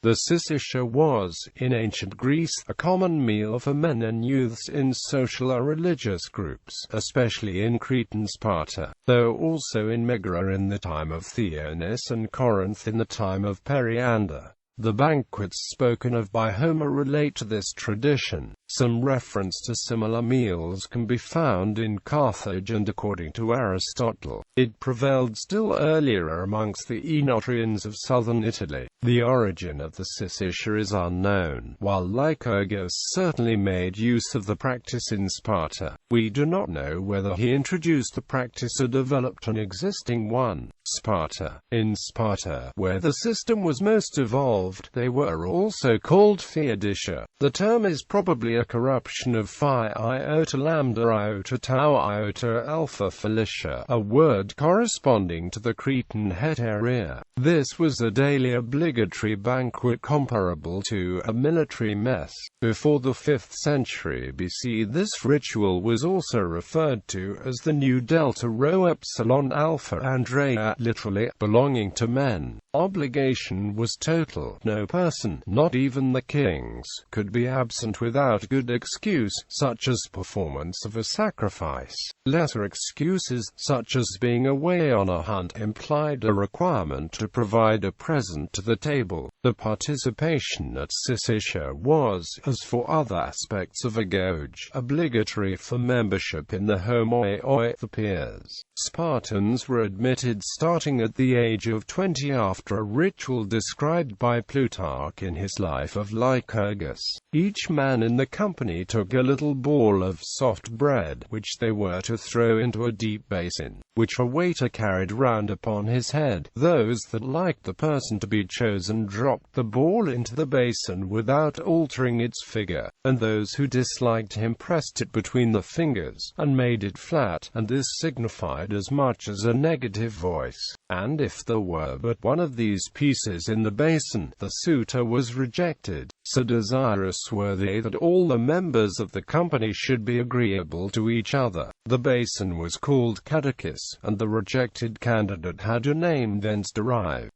The Syssitia was, in ancient Greece, a common meal for men and youths in social or religious groups, especially in Crete and Sparta, though also in Megara in the time of Theognis and Corinth in the time of Periander. The banquets spoken of by Homer relate to this tradition. Some reference to similar meals can be found in Carthage, and according to Aristotle, it prevailed still earlier amongst the Oenotrians of Southern Italy. The origin of the Syssitia is unknown. While Lycurgus certainly made use of the practice in Sparta, we do not know whether he introduced the practice or developed an existing one. In Sparta, where the system was most evolved, they were also called Theodicia. The term is probably a corruption of phi iota lambda iota tau iota alpha Felicia, a word corresponding to the Cretan heteria. This was a daily obligatory banquet comparable to a military mess. Before the 5th century BC, this ritual was also referred to as the Nu Delta Rho Epsilon Alpha Andrea, literally, belonging to men. Obligation was total. No person, not even the kings, could be absent without good excuse, such as performance of a sacrifice. Lesser excuses, such as being away on a hunt, implied a requirement to provide a present to the table. The participation at Syssitia was, as for other aspects of a gauge, obligatory for membership in the homoi, the peers. Spartans were admitted starting at the age of 20 after a ritual described by Plutarch in his Life of Lycurgus. Each man in the company took a little ball of soft bread, which they were to throw into a deep basin, which a waiter carried round upon his head. Those that liked the person to be chosen dropped the ball into the basin without altering its figure, and those who disliked him pressed it between the fingers, and made it flat, and this signified as much as a negative voice. And if there were but one of these pieces in the basin, the suitor was rejected. So desirous were they that all the members of the company should be agreeable to each other. The basin was called caducus, and the rejected candidate had a name thence derived.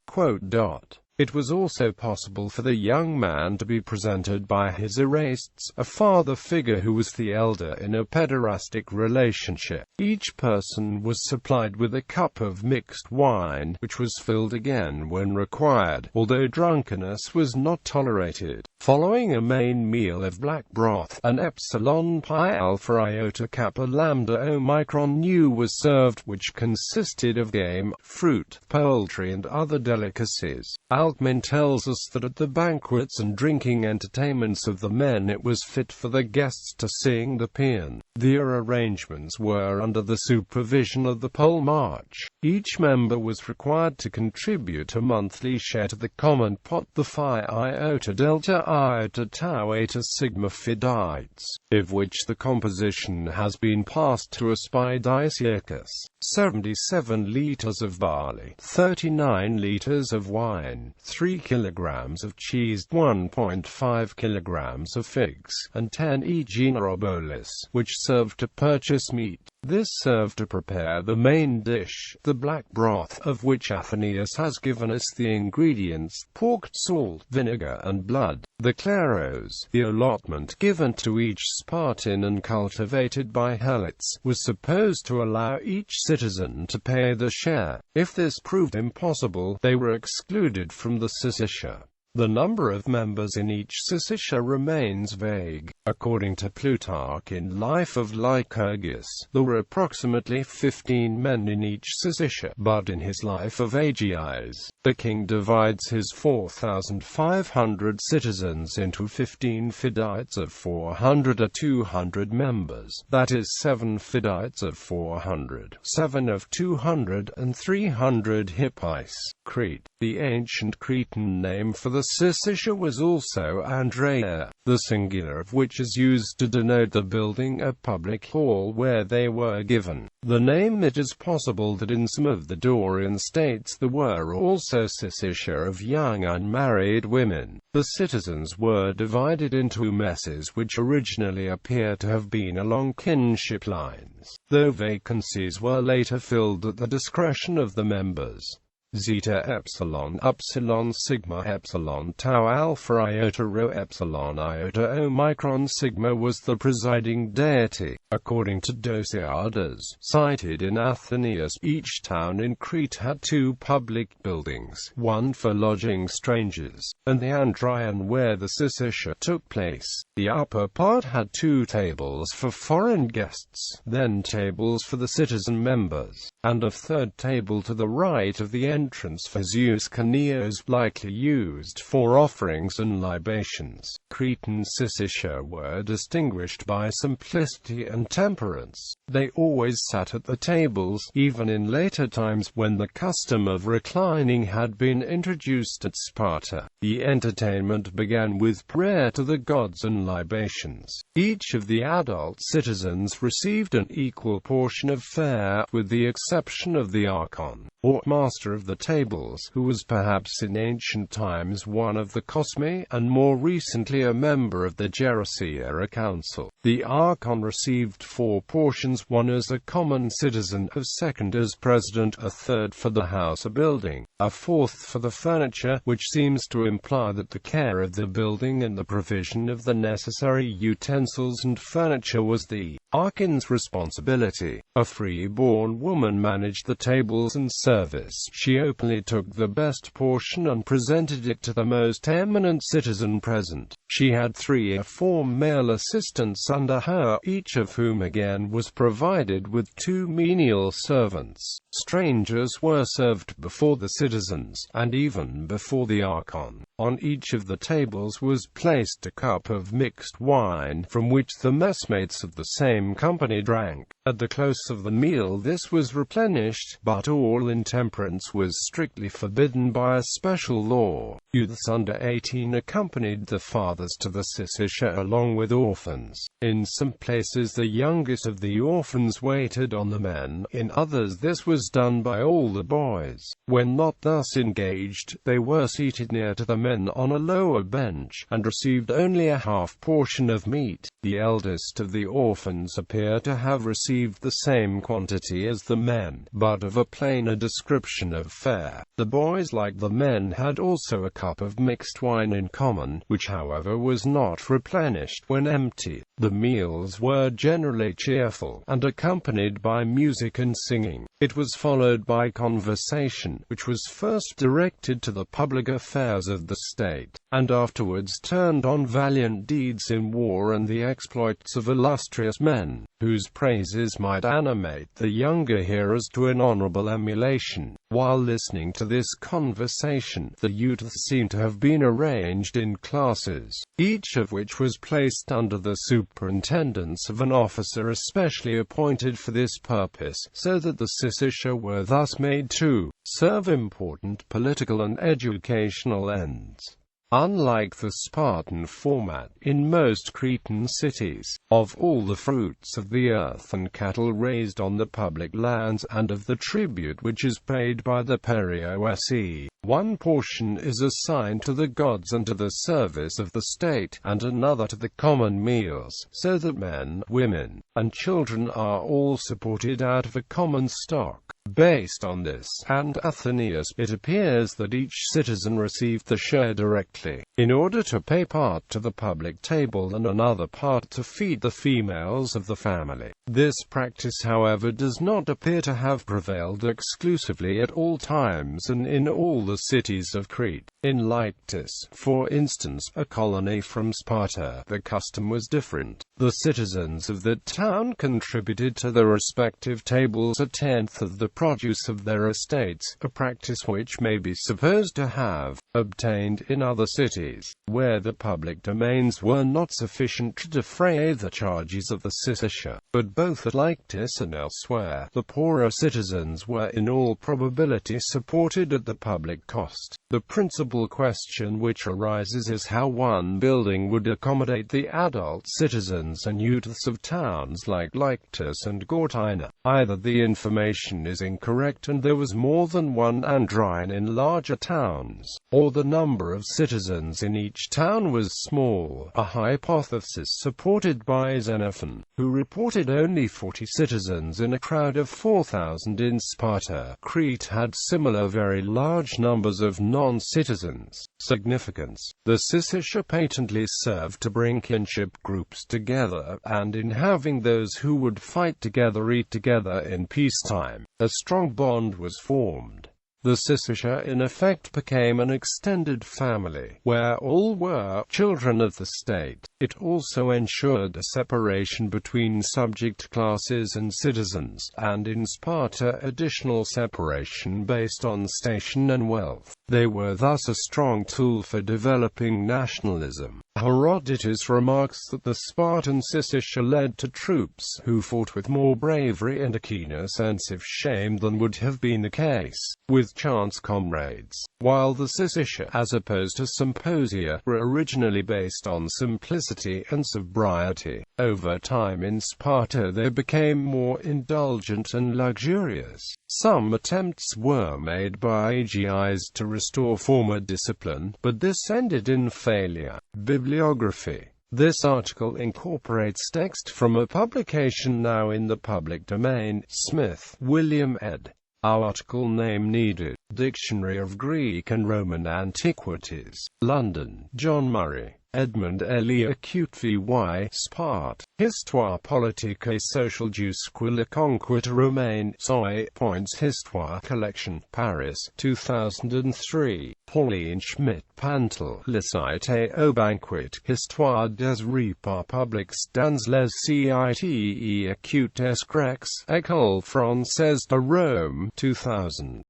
It was also possible for the young man to be presented by his Erastes, a father figure who was the elder in a pederastic relationship. Each person was supplied with a cup of mixed wine, which was filled again when required, although drunkenness was not tolerated. Following a main meal of black broth, an epsilon pi alpha iota kappa lambda omicron nu was served, which consisted of game, fruit, poultry and other delicacies. Alcman tells us that at the banquets and drinking entertainments of the men it was fit for the guests to sing the paean. The arrangements were under the supervision of the pole march. Each member was required to contribute a monthly share to the common pot, the phi iota delta iota tau eta sigma fidites, of which the composition has been passed to us by Lycurgus. 77 liters of barley, 39 liters of wine, 3 kilograms of cheese, 1.5 kilograms of figs, and 10 egenerobolis, which served to purchase meat. This served to prepare the main dish, the black broth, of which Athenaeus has given us the ingredients: pork, salt, vinegar, and blood. The kleros, the allotment given to each Spartan and cultivated by helots, was supposed to allow each citizen to pay the share. If this proved impossible, they were excluded from the Syssitia. The number of members in each Syssitia remains vague. According to Plutarch in Life of Lycurgus, there were approximately 15 men in each Syssitia, but in his Life of Aegies, the king divides his 4,500 citizens into 15 fidites of 400 or 200 members, that is 7 fidites of 400, 7 of 200, and 300 hippies. Crete. The ancient Cretan name for the Syssitia was also Andrea, the singular of which is used to denote the building a public hall where they were given the name. It is possible that in some of the Dorian states there were also Syssitia of young unmarried women. The citizens were divided into messes which originally appear to have been along kinship lines, though vacancies were later filled at the discretion of the members. zeta epsilon upsilon sigma epsilon tau alpha iota rho epsilon iota omicron sigma was the presiding deity. According to Dosiades, cited in Athenaeus, each town in Crete had two public buildings, one for lodging strangers, and the Andrion where the Syssitia took place. The upper part had two tables for foreign guests, then tables for the citizen members, and a third table to the right of the entrance for Zeus Caneos, likely used for offerings and libations. Cretan Syssitia were distinguished by simplicity and temperance. They always sat at the tables, even in later times when the custom of reclining had been introduced at Sparta. The entertainment began with prayer to the gods and libations. Each of the adult citizens received an equal portion of fare, with the exception of the archon, or master of the tables, who was perhaps in ancient times one of the Cosmi, and more recently a member of the Gerousia, a council. The archon received 4 portions, one as a common citizen, a second as president, a third for the house or building, a fourth for the furniture, which seems to imply that the care of the building and the provision of the necessary utensils and furniture was the archon's responsibility. A free-born woman managed the tables and service. She openly took the best portion and presented it to the most eminent citizen present. She had 3 or 4 male assistants under her, each of whom again was provided with 2 menial servants. Strangers were served before the citizens, and even before the archon. On each of the tables was placed a cup of mixed wine, from which the messmates of the same company drank. At the close of the meal this was replenished, but all intemperance was strictly forbidden by a special law. Youths under 18 accompanied the fathers to the Syssitia along with orphans. In some places the youngest of the orphans waited on the men, in others this was done by all the boys. When not thus engaged, they were seated near to the men on a lower bench, and received only a half portion of meat. The eldest of the orphans appear to have received the same quantity as the men, but of a plainer description of fare. The boys, like the men, had also a cup of mixed wine in common, which however was not replenished when empty. The meals were generally cheerful, and accompanied by music and singing. It was followed by conversation, which was first directed to the public affairs of the state, and afterwards turned on valiant deeds in war and the exploits of illustrious men, whose praises might animate the younger hearers to an honorable emulation. While listening to this conversation, the youths seem to have been arranged in classes, each of which was placed under the superintendence of an officer especially appointed for this purpose, so that the Syssitia were thus made to serve important political and educational ends. Unlike the Spartan format, in most Cretan cities, of all the fruits of the earth and cattle raised on the public lands, and of the tribute which is paid by the Periander, 1 portion is assigned to the gods and to the service of the state, and another to the common meals, so that men, women, and children are all supported out of a common stock. Based on this, and Athenaeus, it appears that each citizen received the share directly, in order to pay part to the public table and another part to feed the females of the family. This practice, however, does not appear to have prevailed exclusively at all times and in all the cities of Crete. In Lycurgus, for instance, a colony from Sparta, the custom was different. The citizens of that town contributed to the respective tables a tenth of the produce of their estates, a practice which may be supposed to have obtained in other cities, where the public domains were not sufficient to defray the charges of the Syssitia. But both at Lycurgus and elsewhere, the poorer citizens were in all probability supported at the public cost. The principal question which arises is how one building would accommodate the adult citizens and youths of town. towns like Lycurgus and Gortyna. Either the information is incorrect and there was more than one Andrine in larger towns, or the number of citizens in each town was small, a hypothesis supported by Xenophon, who reported only 40 citizens in a crowd of 4,000 in Sparta. Crete had similar very large numbers of non-citizens. Significance: the Syssitia patently served to bring kinship groups together, and in having those who would fight together eat together in peacetime, a strong bond was formed. The Syssitia in effect became an extended family, where all were children of the state. It also ensured a separation between subject classes and citizens, and in Sparta additional separation based on station and wealth. They were thus a strong tool for developing nationalism. Herodotus remarks that the Spartan Syssitia led to troops who fought with more bravery and a keener sense of shame than would have been the case with chance comrades, while the Syssitia, as opposed to symposia, were originally based on simplicity and sobriety. Over time in Sparta they became more indulgent and luxurious. Some attempts were made by Aegies to restore former discipline, but this ended in failure. Bibliography. This article incorporates text from a publication now in the public domain. Smith, William ed. Article name needed. Dictionary of Greek and Roman Antiquities. London, John Murray. Edmund Elia Acute vy Spart. Histoire politique et sociale jusqu'à la conquête romaine. Soy Points Histoire Collection. Paris, 2003. Pauline Schmidt Pantel. Le Cité au banquet. Histoire des repas publics dans les cités acutes grecs. École Française de Rome, 2000.